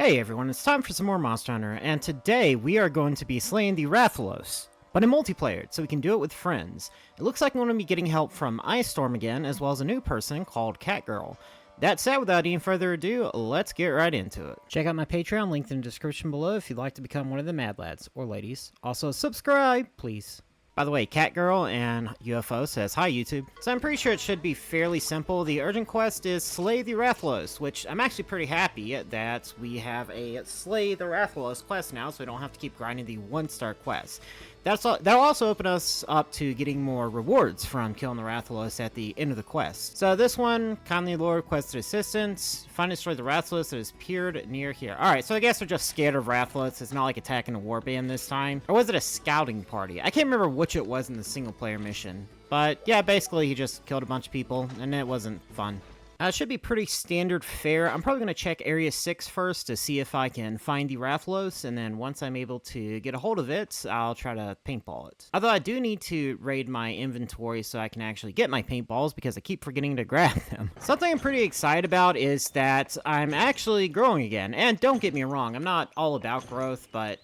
Hey everyone, it's time for some more Monster Hunter, and today we are going to be slaying the Rathalos, but in multiplayer, so we can do it with friends. It looks like I'm going to be getting help from Ice Storm again, as well as a new person called Catgirl. That said, without any further ado, let's get right into it. Check out my Patreon, linked in the description below if you'd like to become one of the mad lads, or ladies. Also, subscribe, please. By the way, Catgirl and UFO says, "Hi YouTube." So I'm pretty sure it should be fairly simple. The urgent quest is Slay the Rathalos, which I'm actually pretty happy that we have a Slay the Rathalos quest now, so we don't have to keep grinding the 1-star quest. That'll also open us up to getting more rewards from killing the Rathalos at the end of the quest. So this one, kindly lord requested assistance. Find and destroy the Rathalos that has appeared near here. Alright, so I guess they're just scared of Rathalos. It's not like attacking a warband this time. Or was it a scouting party? I can't remember which it was in the single player mission. But yeah, basically he just killed a bunch of people and it wasn't fun. It should be pretty standard fare. I'm probably going to check Area 6 first to see if I can find the Rathalos, and then once I'm able to get a hold of it, I'll try to paintball it. Although I do need to raid my inventory so I can actually get my paintballs because I keep forgetting to grab them. Something I'm pretty excited about is that I'm actually growing again, and don't get me wrong, I'm not all about growth, but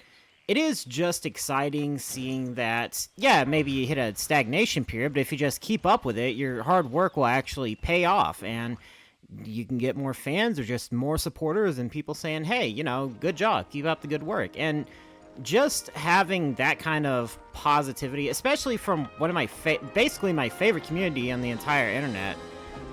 it is just exciting seeing that, yeah, maybe you hit a stagnation period, but if you just keep up with it, your hard work will actually pay off, and you can get more fans or just more supporters and people saying, hey, you know, good job, keep up the good work. And just having that kind of positivity, especially from one of my, basically my favorite community on the entire internet,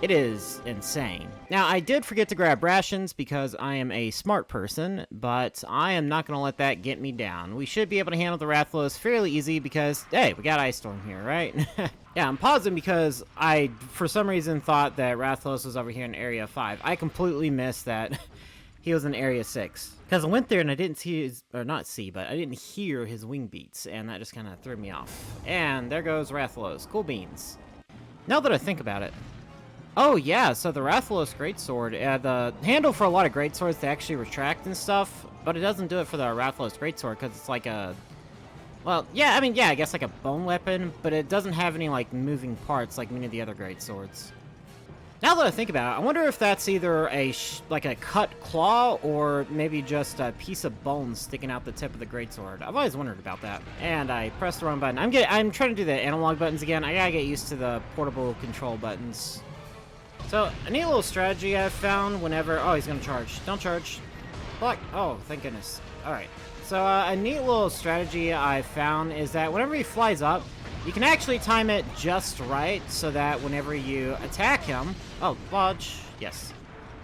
it is insane. Now, I did forget to grab rations because I am a smart person, but I am not going to let that get me down. We should be able to handle the Rathalos fairly easy because, hey, we got Ice Storm here, right? Yeah, I'm pausing because I, for some reason, thought that Rathalos was over here in Area 5. I completely missed that he was in Area 6. Because I went there and I didn't see his, or not see, but I didn't hear his wing beats, and that just kind of threw me off. And there goes Rathalos. Cool beans. Now that I think about it, oh yeah, so the Rathalos Greatsword, the handle for a lot of Greatswords, they actually retract and stuff, but it doesn't do it for the Rathalos Greatsword because it's like a, well, yeah, I mean, yeah, I guess like a bone weapon, but it doesn't have any like moving parts like many of the other Greatswords. Now that I think about it, I wonder if that's either a like a cut claw or maybe just a piece of bone sticking out the tip of the Greatsword. I've always wondered about that. And I pressed the wrong button. I'm trying to do the analog buttons again. I gotta get used to the portable control buttons. So, a neat little strategy I've found whenever... Oh, he's gonna charge. Don't charge. Block. Oh, thank goodness. Alright. So, a neat little strategy I've found is that whenever he flies up, you can actually time it just right so that whenever you attack him... Oh, dodge. Yes.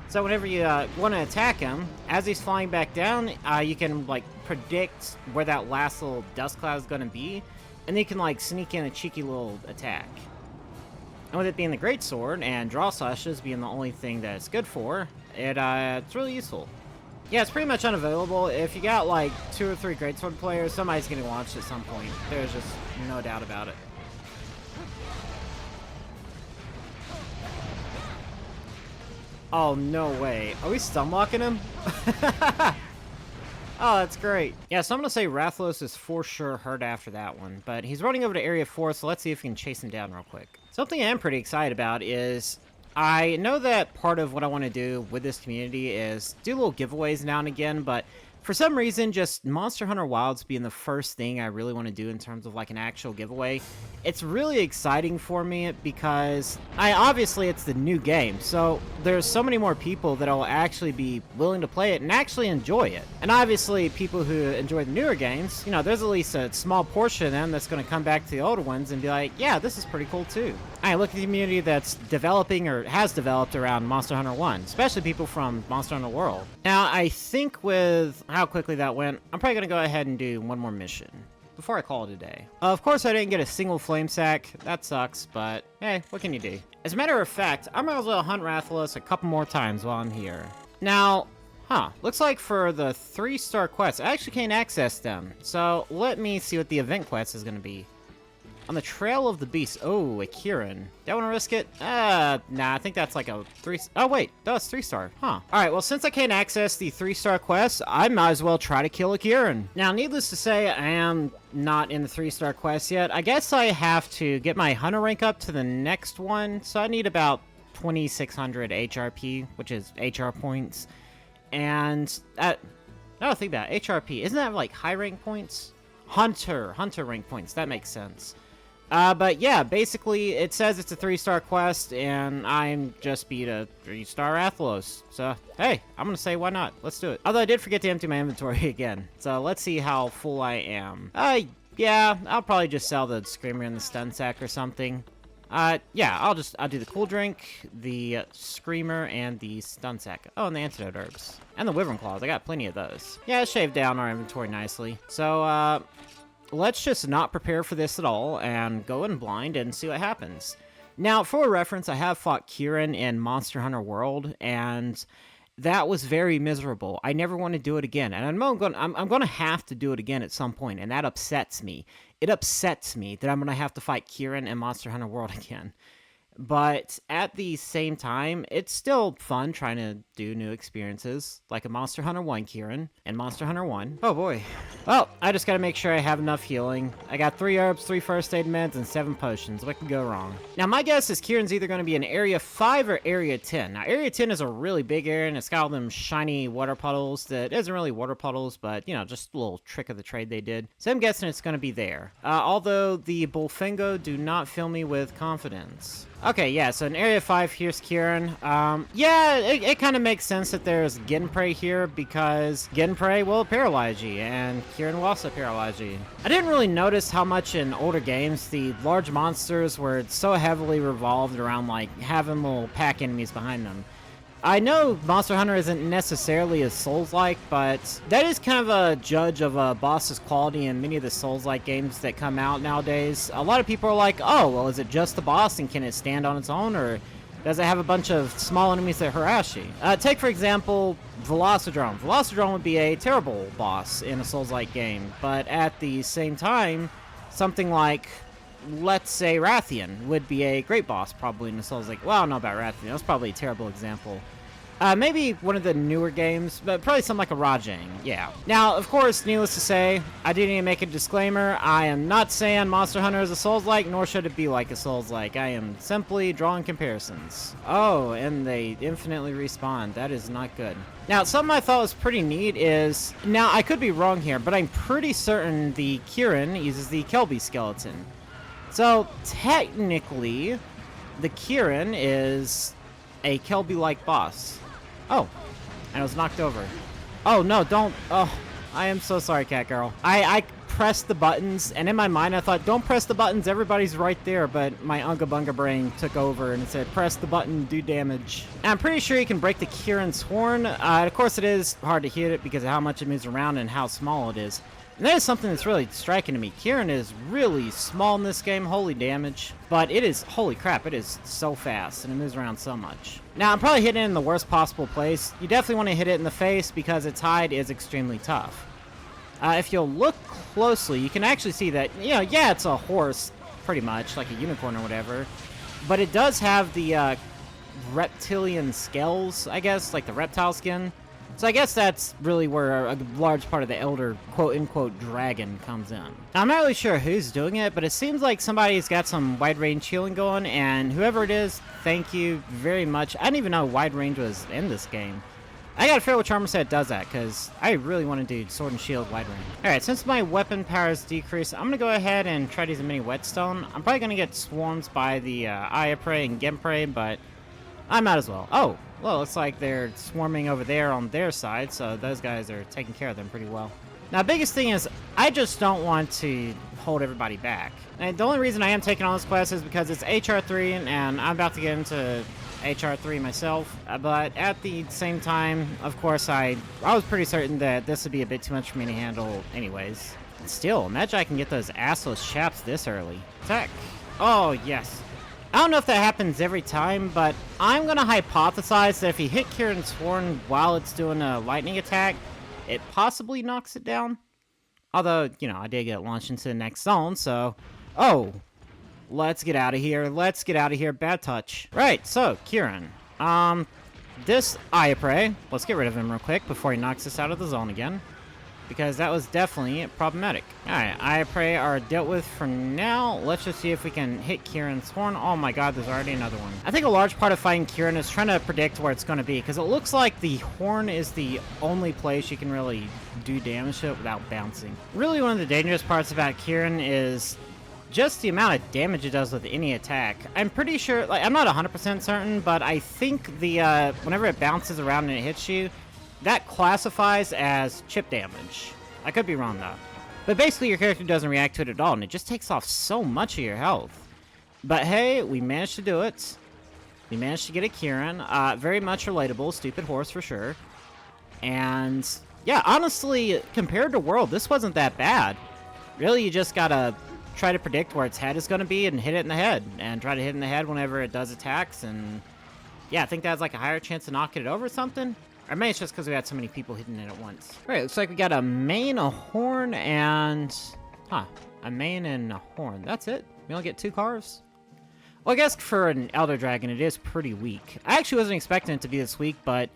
So, whenever you want to attack him, as he's flying back down, you can, like, predict where that last little dust cloud is gonna be, and then you can, like, sneak in a cheeky little attack. And with it being the Greatsword and draw slashes being the only thing that it's good for, it's really useful. Yeah, it's pretty much unavailable. If you got like 2 or 3 Greatsword players, somebody's getting launched at some point. There's just no doubt about it. Oh, no way. Are we stunlocking him? Oh, that's great. Yeah, so I'm going to say Rathalos is for sure hurt after that one, but he's running over to Area 4, so let's see if we can chase him down real quick. Something I am pretty excited about is I know that part of what I want to do with this community is do little giveaways now and again, but for some reason, just Monster Hunter Wilds being the first thing I really want to do in terms of like an actual giveaway, it's really exciting for me because obviously it's the new game, so there's so many more people that'll actually be willing to play it and actually enjoy it. And obviously people who enjoy the newer games, you know, there's at least a small portion of them that's going to come back to the older ones and be like, yeah, this is pretty cool too. I look at the community that's developing or has developed around Monster Hunter 1, especially people from Monster Hunter World. Now, I think with how quickly that went, I'm probably going to go ahead and do one more mission before I call it a day. Of course, I didn't get a single flame sack. That sucks, but hey, what can you do? As a matter of fact, I might as well hunt Rathalos a couple more times while I'm here. Now, looks like for the 3-star quests, I actually can't access them. So let me see what the event quest is going to be. On the Trail of the Beast. Oh, a Kirin. Do I want to risk it? Nah, I think that's like a 3... Oh, wait. No, it's 3-star. Huh. Alright, well, since I can't access the 3-star quest, I might as well try to kill a Kirin. Now, needless to say, I am not in the 3-star quest yet. I guess I have to get my Hunter rank up to the next one, so I need about 2,600 HRP, which is HR points. and I don't think that HRP isn't that like high rank points? Hunter rank points. That makes sense. But yeah, basically it says it's a 3-star quest, and I'm just beat a 3-star Rathalos. So hey, I'm gonna say why not? Let's do it. Although I did forget to empty my inventory again. So let's see how full I am. Yeah, I'll probably just sell the Screamer and the Stun Sack or something. Yeah, I'll do the Cool Drink, the Screamer, and the Stun Sack. Oh, and the Antidote Herbs. And the Wyvern Claws, I got plenty of those. Yeah, it shaved down our inventory nicely. So, let's just not prepare for this at all and go in blind and see what happens. Now, for reference, I have fought Kirin in Monster Hunter World, and that was very miserable. I never want to do it again, and I'm gonna have to do it again at some point, and that upsets me. It upsets me that I'm gonna have to fight Kirin in Monster Hunter World again. But at the same time, it's still fun trying to do new experiences, like a Monster Hunter 1 Kirin and Monster Hunter 1. Oh boy. Well, I just gotta make sure I have enough healing. I got 3 herbs, 3 first aid meds, and 7 potions. What could go wrong? Now, my guess is Kirin's either gonna be in Area 5 or Area 10. Now, Area 10 is a really big area, and it's got all them shiny water puddles that isn't really water puddles, but, you know, just a little trick of the trade they did. So I'm guessing it's gonna be there. Although the Bullfingo do not fill me with confidence. Okay, yeah, so in Area 5, here's Kirin. Yeah, it kind of makes sense that there's Genprey here, because Genprey will paralyze you, and Kirin will also paralyze you. I didn't really notice how much in older games the large monsters were so heavily revolved around, like, having little pack enemies behind them. I know Monster Hunter isn't necessarily a Souls-like, but that is kind of a judge of a boss's quality in many of the Souls-like games that come out nowadays. A lot of people are like, oh, well, is it just the boss and can it stand on its own, or does it have a bunch of small enemies that harass you? Take, for example, Velocidrome. Velocidrome would be a terrible boss in a Souls-like game, but at the same time, something like, let's say, Rathian would be a great boss probably in a Souls-like. Well, I don't know about Rathian. That's probably a terrible example. Maybe one of the newer games, but probably something like a Rajang, yeah. Now, of course, needless to say, I didn't even make a disclaimer. I am not saying Monster Hunter is a Souls-like, nor should it be like a Souls-like. I am simply drawing comparisons. Oh, and they infinitely respawn. That is not good. Now, something I thought was pretty neat is, now I could be wrong here, but I'm pretty certain the Kirin uses the Kelby skeleton. So, technically, the Kirin is a Kelby-like boss. Oh, and I was knocked over. Oh, no, don't. Oh, I am so sorry, Cat Girl. I pressed the buttons, and in my mind I thought, don't press the buttons, everybody's right there, but my Unga Bunga brain took over and it said, press the button, do damage. And I'm pretty sure you can break the Kirin's horn. Of course, it is hard to hit it because of how much it moves around and how small it is. And that is something that's really striking to me. Kirin is really small in this game, holy damage. But it is, holy crap, it is so fast, and it moves around so much. Now, I'm probably hitting it in the worst possible place. You definitely want to hit it in the face because its hide is extremely tough. If you'll look closely, you can actually see that, you know, yeah, it's a horse, pretty much, like a unicorn or whatever. But it does have the reptilian scales, I guess, like the reptile skin. So I guess that's really where a large part of the elder quote-unquote dragon comes in. Now, I'm not really sure who's doing it, but it seems like somebody's got some wide-range healing going, and whoever it is, thank you very much. I didn't even know wide range was in this game. I got a fair which armor set does that, because I really want to do sword and shield wide range. Alright, since my weapon power is decreased, I'm going to go ahead and try to use a mini whetstone. I'm probably going to get swarmed by the Ayaprey and Genprey, but I might as well. Oh! Well, looks like they're swarming over there on their side, so those guys are taking care of them pretty well. Now, the biggest thing is, I just don't want to hold everybody back. And the only reason I am taking on this quest is because it's HR3, and I'm about to get into HR3 myself. But at the same time, of course, I was pretty certain that this would be a bit too much for me to handle anyways. Still, imagine I can get those assless chaps this early. Attack. Oh, yes. I don't know if that happens every time, but I'm going to hypothesize that if you hit Kirin's horn while it's doing a lightning attack, it possibly knocks it down. Although, you know, I did get launched into the next zone, so... Oh! Let's get out of here. Let's get out of here. Bad touch. Right, so, Kirin. This Ayaprey, let's get rid of him real quick before he knocks us out of the zone again. because that was definitely problematic. Alright, I Prey are dealt with for now. Let's just see if we can hit Kirin's horn. Oh my god, there's already another one. I think a large part of fighting Kirin is trying to predict where it's going to be, because it looks like the horn is the only place you can really do damage to it without bouncing. Really, one of the dangerous parts about Kirin is just the amount of damage it does with any attack. I'm pretty sure, like, I'm not 100% certain, but I think the, whenever it bounces around and it hits you, that classifies as chip damage. I could be wrong, though. But basically, your character doesn't react to it at all, and it just takes off so much of your health. But hey, we managed to do it. We managed to get a Kirin. Very much relatable, stupid horse for sure. And yeah, honestly, compared to World, this wasn't that bad. Really, you just gotta try to predict where its head is going to be and hit it in the head. And try to hit it in the head whenever it does attacks. And yeah, I think that has like a higher chance of knocking it over or something. Or maybe it's just because we had so many people hitting it at once. Alright, looks like we got a main, a horn, and... Huh. A main and a horn. That's it? We only get 2 carves? Well, I guess for an Elder Dragon, it is pretty weak. I actually wasn't expecting it to be this weak, but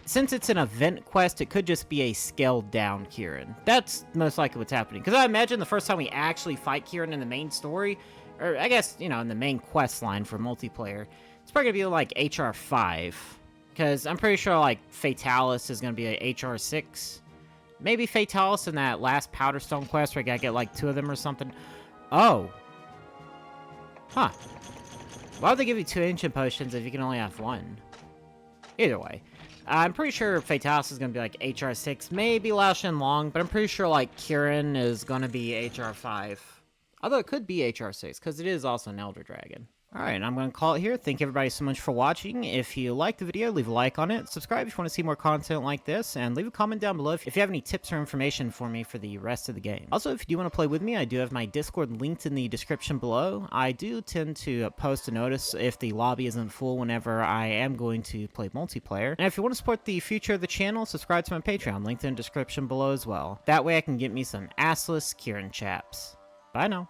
since it's an event quest, it could just be a scaled-down Kirin. That's most likely what's happening. Because I imagine the first time we actually fight Kirin in the main story, or I guess, you know, in the main quest line for multiplayer, it's probably going to be like HR 5. Because I'm pretty sure, like, Fatalis is going to be a HR 6. Maybe Fatalis in that last Powder Stone quest where you gotta get, like, 2 of them or something. Oh. Huh. Why would they give you 2 ancient potions if you can only have 1? Either way. I'm pretty sure Fatalis is going to be, like, HR 6. Maybe Lao Shin Long, but I'm pretty sure, like, Kirin is going to be HR 5. Although it could be HR 6, because it is also an Elder Dragon. Alright, I'm going to call it here. Thank you everybody so much for watching. If you liked the video, leave a like on it. Subscribe if you want to see more content like this. And leave a comment down below if you have any tips or information for me for the rest of the game. Also, if you do want to play with me, I do have my Discord linked in the description below. I do tend to post a notice if the lobby isn't full whenever I am going to play multiplayer. And if you want to support the future of the channel, subscribe to my Patreon, linked in the description below as well. That way I can get me some assless Kirin chaps. Bye now.